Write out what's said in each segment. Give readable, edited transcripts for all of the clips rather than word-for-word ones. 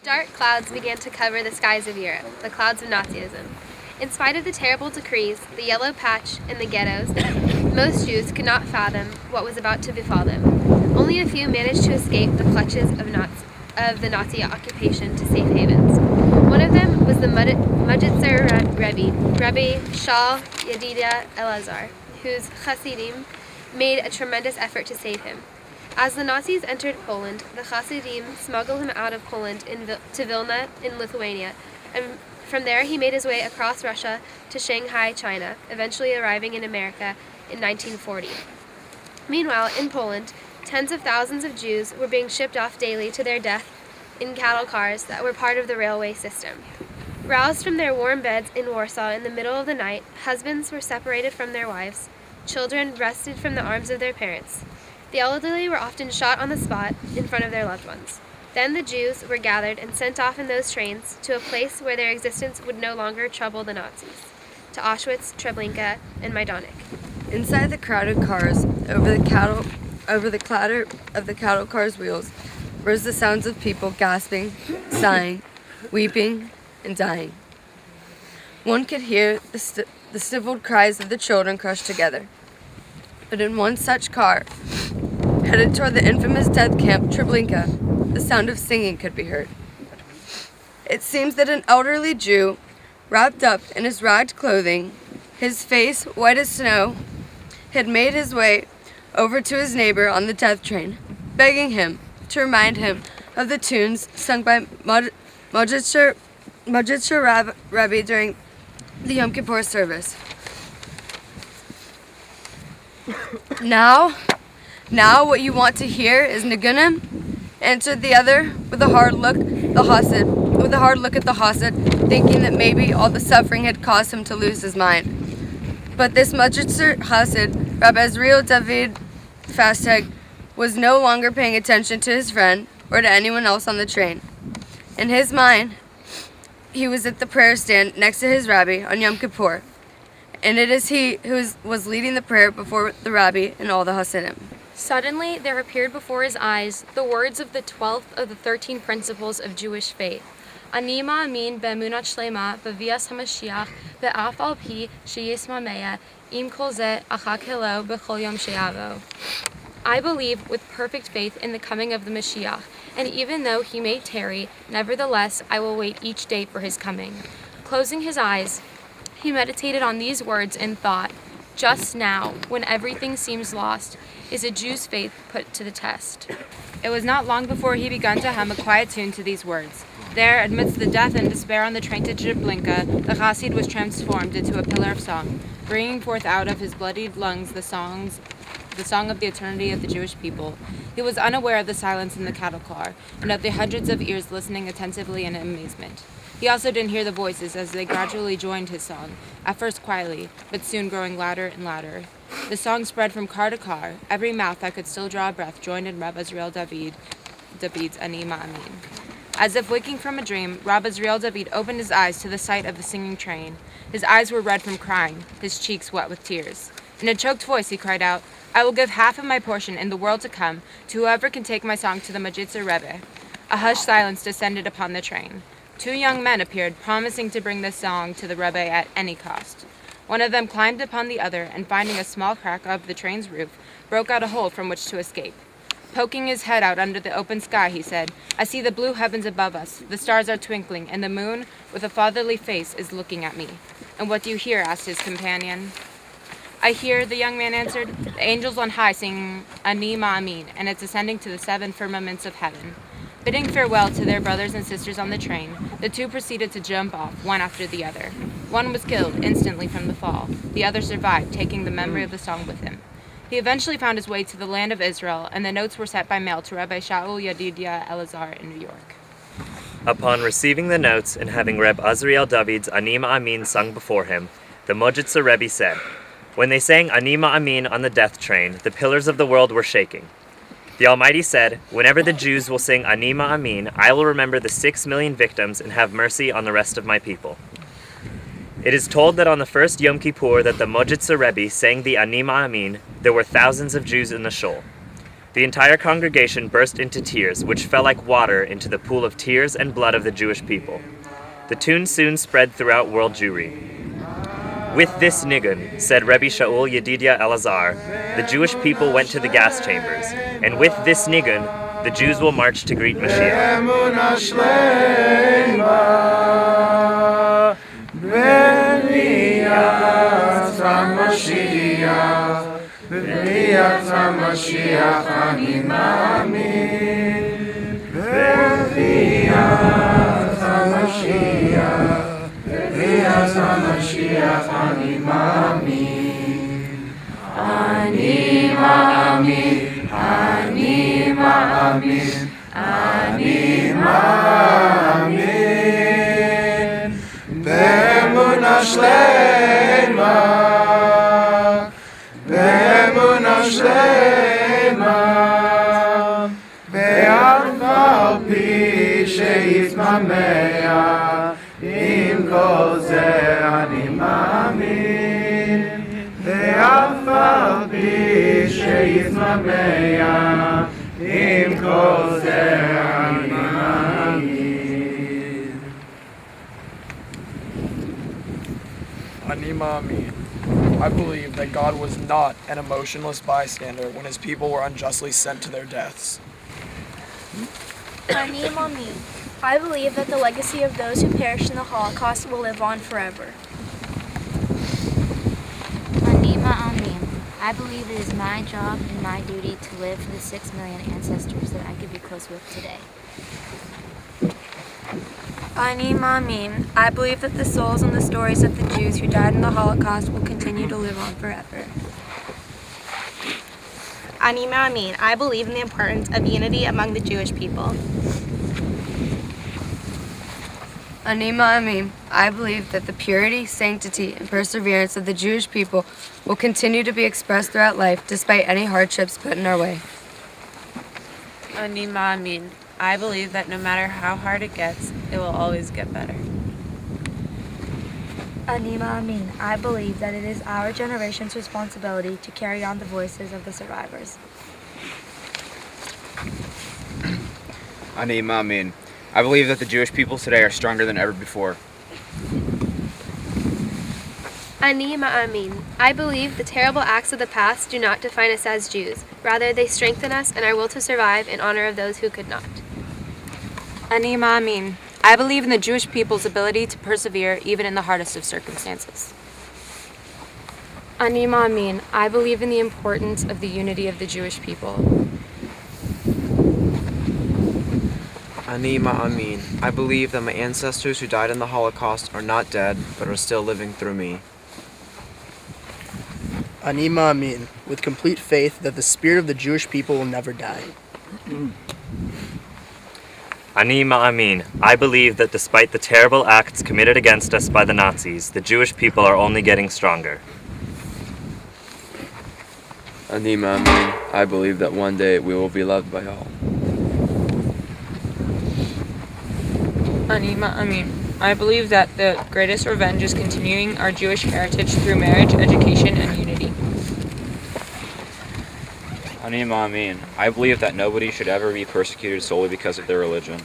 Dark clouds began to cover the skies of Europe, the clouds of Nazism. In spite of the terrible decrees, the yellow patch, and the ghettos, most Jews could not fathom what was about to befall them. Only a few managed to escape the clutches of the Nazi occupation to safe havens. One of them was the Mujitzer Rebbe Shal Yedidia Elazar, whose Hasidim made a tremendous effort to save him. As the Nazis entered Poland, the Hasidim smuggled him out of Poland to Vilna in Lithuania, and from there he made his way across Russia to Shanghai, China, eventually arriving in America in 1940. Meanwhile, in Poland, tens of thousands of Jews were being shipped off daily to their death in cattle cars that were part of the railway system. Roused from their warm beds in Warsaw in the middle of the night, husbands were separated from their wives, children wrested from the arms of their parents. The elderly were often shot on the spot in front of their loved ones. Then the Jews were gathered and sent off in those trains to a place where their existence would no longer trouble the Nazis, to Auschwitz, Treblinka, and Majdanek. Inside the crowded cars, over the clatter of the cattle cars' wheels, rose the sounds of people gasping, sighing, weeping, and dying. One could hear the stifled cries of the children crushed together. But in one such car, headed toward the infamous death camp Treblinka, the sound of singing could be heard. It seems that an elderly Jew, wrapped up in his ragged clothing, his face white as snow, had made his way over to his neighbor on the death train, begging him to remind him of the tunes sung by Mujitzer Rebbe during the Yom Kippur service. Now what you want to hear is Nigunim, answered the other with a hard look at the Hasid, thinking that maybe all the suffering had caused him to lose his mind. But this Mujitzer Hasid, Rabbi Azriel David Fasteg, was no longer paying attention to his friend or to anyone else on the train. In his mind, he was at the prayer stand next to his rabbi on Yom Kippur, and it is he who was leading the prayer before the rabbi and all the Hasidim. Suddenly there appeared before his eyes the words of the 12th of the 13 principles of Jewish faith. Ani ma'amin be'emunat shlema b'vias hamashiach be'af al pi sheyisma meya im kol zeh achak hilo b'chol yom she'avo. I believe with perfect faith in the coming of the Mashiach, and even though he may tarry, nevertheless I will wait each day for his coming. Closing his eyes, he meditated on these words and thought, just now, when everything seems lost, is a Jew's faith put to the test. It was not long before he began to hum a quiet tune to these words. There, amidst the death and despair on the train to Treblinka, the Chassid was transformed into a pillar of song, bringing forth out of his bloodied lungs the song of the eternity of the Jewish people. He was unaware of the silence in the cattle car, and of the hundreds of ears listening attentively in amazement. He also didn't hear the voices as they gradually joined his song, at first quietly, but soon growing louder and louder. The song spread from car to car. Every mouth that could still draw a breath joined in Reb Azriel David's Ani Ma'amin. As if waking from a dream, Reb Azriel David opened his eyes to the sight of the singing train. His eyes were red from crying, his cheeks wet with tears. In a choked voice he cried out, I will give half of my portion in the world to come to whoever can take my song to the Mujitzer Rebbe. A hushed silence descended upon the train. 2 young men appeared, promising to bring the song to the Rebbe at any cost. One of them climbed upon the other, and finding a small crack of the train's roof, broke out a hole from which to escape. Poking his head out under the open sky, he said, I see the blue heavens above us, the stars are twinkling, and the moon, with a fatherly face, is looking at me. And what do you hear? Asked his companion. I hear, the young man answered, the angels on high singing Ani Ma'amin, and it's ascending to the 7 firmaments of heaven. Bidding farewell to their brothers and sisters on the train, the 2 proceeded to jump off, one after the other. One was killed instantly from the fall. The other survived, taking the memory of the song with him. He eventually found his way to the land of Israel, and the notes were sent by mail to Rabbi Shaul Yedidia Elazar in New York. Upon receiving the notes and having Reb Azriel David's Ani Ma'amin sung before him, the Mujitzer Rebbe said, When they sang Ani Ma'amin on the death train, the pillars of the world were shaking. The Almighty said, Whenever the Jews will sing Ani Ma'amin, I will remember the 6 million victims and have mercy on the rest of my people. It is told that on the first Yom Kippur that the Mujitzer Rebbe sang the Ani Ma'amin, there were thousands of Jews in the shul. The entire congregation burst into tears, which fell like water into the pool of tears and blood of the Jewish people. The tune soon spread throughout world Jewry. With this nigun, said Rebbe Shaul Yedidia Elazar, the Jewish people went to the gas chambers, and with this nigun, the Jews will march to greet Mashiach. I believe that God was not an emotionless bystander when his people were unjustly sent to their deaths. Ani Mami. I believe that the legacy of those who perished in the Holocaust will live on forever. Anima Amin. I believe it is my job and my duty to live for the 6 million ancestors that I could be close with today. Ani Ma'amin. I believe that the souls and the stories of the Jews who died in the Holocaust will continue to live on forever. Ani Ma'amin. I believe in the importance of unity among the Jewish people. Ani Ma'amin. I believe that the purity, sanctity, and perseverance of the Jewish people will continue to be expressed throughout life despite any hardships put in our way. Ani Ma'amin. I believe that no matter how hard it gets, it will always get better. Ani Ma'amin. I believe that it is our generation's responsibility to carry on the voices of the survivors. Ani Ma'amin. I believe that the Jewish people today are stronger than ever before. Ani Ma'amin. I believe the terrible acts of the past do not define us as Jews. Rather, they strengthen us and our will to survive in honor of those who could not. Ani Ma'amin. I believe in the Jewish people's ability to persevere even in the hardest of circumstances. Ani Ma'amin. I believe in the importance of the unity of the Jewish people. Ani Ma'amin. I believe that my ancestors who died in the Holocaust are not dead, but are still living through me. Ani Ma'amin, with complete faith that the spirit of the Jewish people will never die. Ani Ma'amin. I believe that despite the terrible acts committed against us by the Nazis, the Jewish people are only getting stronger. Ani Ma'amin. I believe that one day we will be loved by all. Ani Ma'amin. I believe that the greatest revenge is continuing our Jewish heritage through marriage, education, and unity. Ani Ma'amin. I believe that nobody should ever be persecuted solely because of their religion.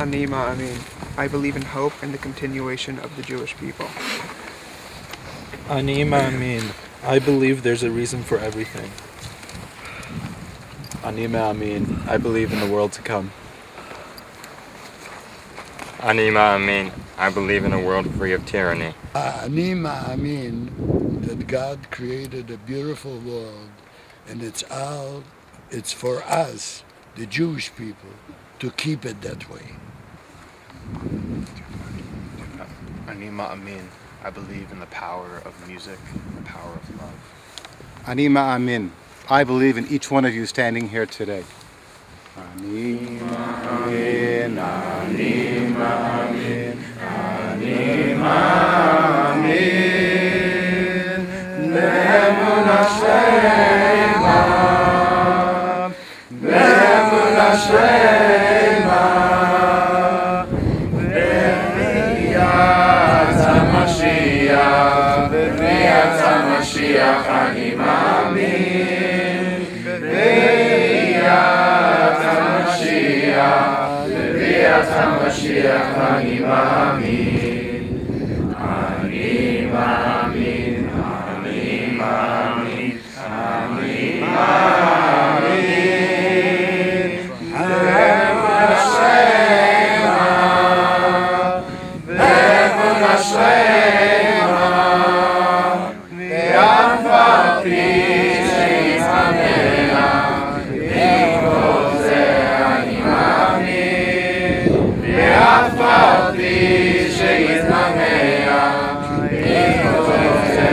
Ani Ma'amin. I believe in hope and the continuation of the Jewish people. Ani Ma'amin. I believe there's a reason for everything. Ani Ma'amin. I believe in the world to come. Ani Ma'amin. I believe in a world free of tyranny. Ani Ma'amin, that God created a beautiful world, and it's for us, the Jewish people, to keep it that way. Ani Ma'amin. I believe in the power of music and the power of love. Ani Ma'amin. I believe in each one of you standing here today. Ani Ma'amin, Ani Ma'amin, Ani Ma'amin, Be'emunah Shlema, Be'emunah Shlema, Be'riyat HaMashiach, Be'riyat HaMashiach, Ani Ma'amin. בביאת המשיח אני מאמין. אני מאמין, אני מאמין, אני מאמין. באמונה שלמה, באמונה שלמה, ואף על פי שיזמניה, בעקבות זה אני מאמין. ואף על פי שיזמניה, בעקבות זה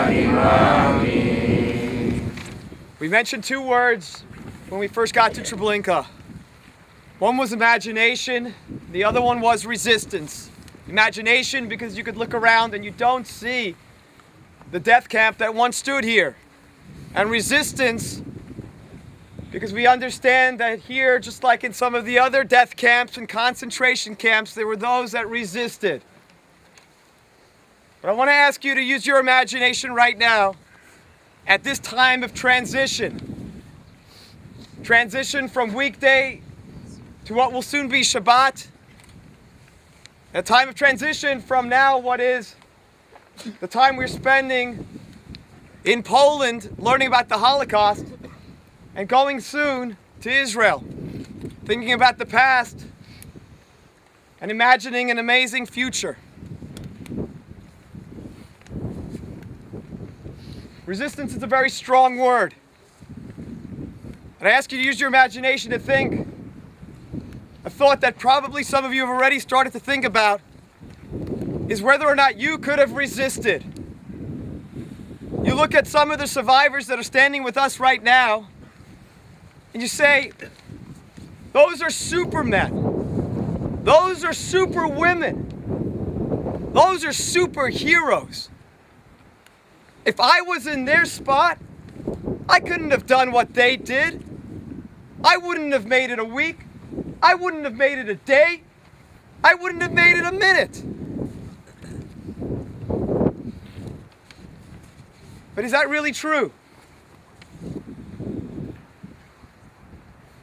אני מאמין. We mentioned two words when we first got to Treblinka. One was imagination, the other one was resistance. Imagination because you could look around and you don't see the death camp that once stood here. And resistance because we understand that here, just like in some of the other death camps and concentration camps, there were those that resisted. But I want to ask you to use your imagination right now at this time of transition. Transition from weekday to what will soon be Shabbat. A time of transition from now what is the time we're spending in Poland learning about the Holocaust and going soon to Israel, thinking about the past and imagining an amazing future. Resistance is a very strong word. And I ask you to use your imagination to think a thought that probably some of you have already started to think about is whether or not you could have resisted. You look at some of the survivors that are standing with us right now, and you say, those are supermen. Those are super women. Those are superheroes. If I was in their spot, I couldn't have done what they did. I wouldn't have made it a week. I wouldn't have made it a day. I wouldn't have made it a minute. But is that really true?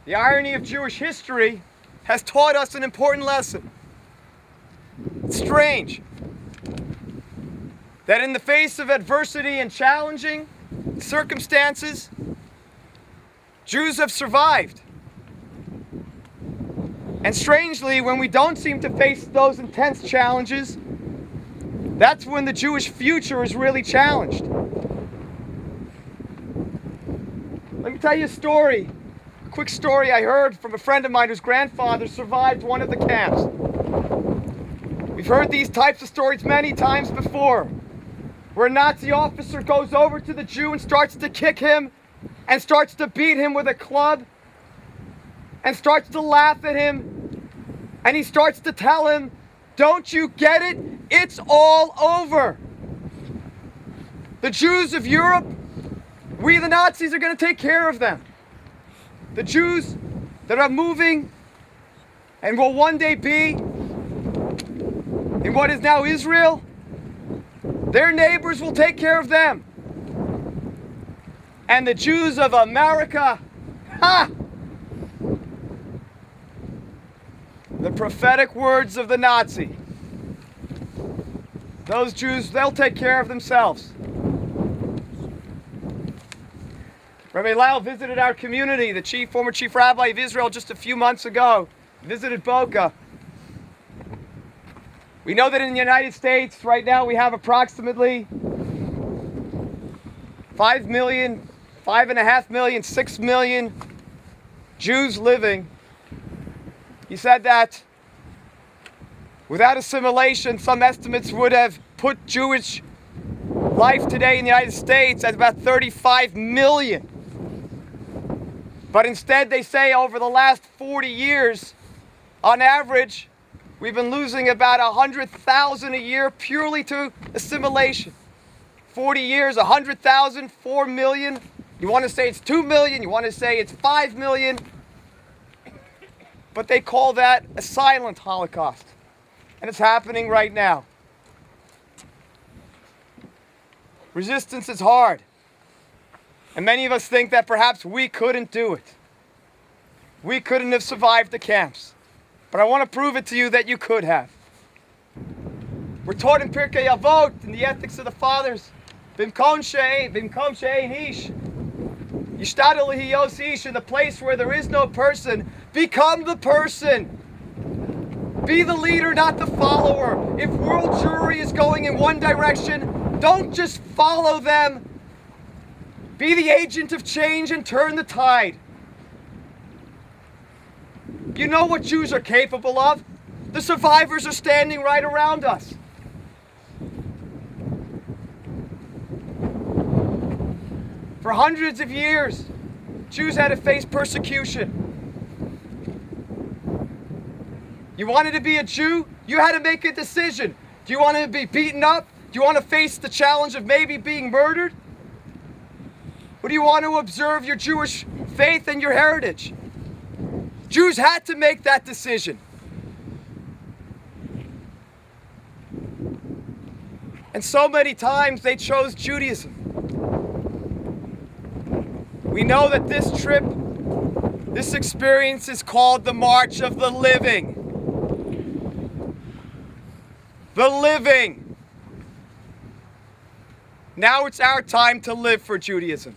The irony of Jewish history has taught us an important lesson. It's strange that in the face of adversity and challenging circumstances, Jews have survived. And strangely, when we don't seem to face those intense challenges, that's when the Jewish future is really challenged. Let me tell you a story, a quick story I heard from a friend of mine whose grandfather survived one of the camps. We've heard these types of stories many times before, where a Nazi officer goes over to the Jew and starts to kick him and starts to beat him with a club and starts to laugh at him, and he starts to tell him, don't you get it? It's all over. The Jews of Europe, we the Nazis are going to take care of them. The Jews that are moving and will one day be in what is now Israel, their neighbors will take care of them. And the Jews of America, ha! The prophetic words of the Nazi. Those Jews, they'll take care of themselves. Rabbi Lau visited our community, the former chief rabbi of Israel, just a few months ago, visited Boca. We know that in the United States, right now, we have approximately 5 million, 5.5 million, 6 million Jews living. He said that without assimilation, some estimates would have put Jewish life today in the United States at about 35 million. But instead, they say over the last 40 years, on average, we've been losing about 100,000 a year purely to assimilation. 40 years, 100,000, 4 million. You want to say it's 2 million, you want to say it's 5 million. But they call that a silent Holocaust. And it's happening right now. Resistance is hard. And many of us think that perhaps we couldn't do it. We couldn't have survived the camps. But I want to prove it to you that you could have. We're taught in Pirkei Avot, in the ethics of the fathers, Bimkom she'ein ish, yishtadel lihiyos ish, in the place where there is no person, become the person. Be the leader, not the follower. If world Jewry is going in one direction, don't just follow them. Be the agent of change and turn the tide. You know what Jews are capable of. The survivors are standing right around us. For hundreds of years, Jews had to face persecution. You wanted to be a Jew? You had to make a decision. Do you want to be beaten up? Do you want to face the challenge of maybe being murdered? Or do you want to observe your Jewish faith and your heritage? Jews had to make that decision. And so many times they chose Judaism. We know that this trip, this experience is called the March of the Living. The living. Now it's our time to live for Judaism.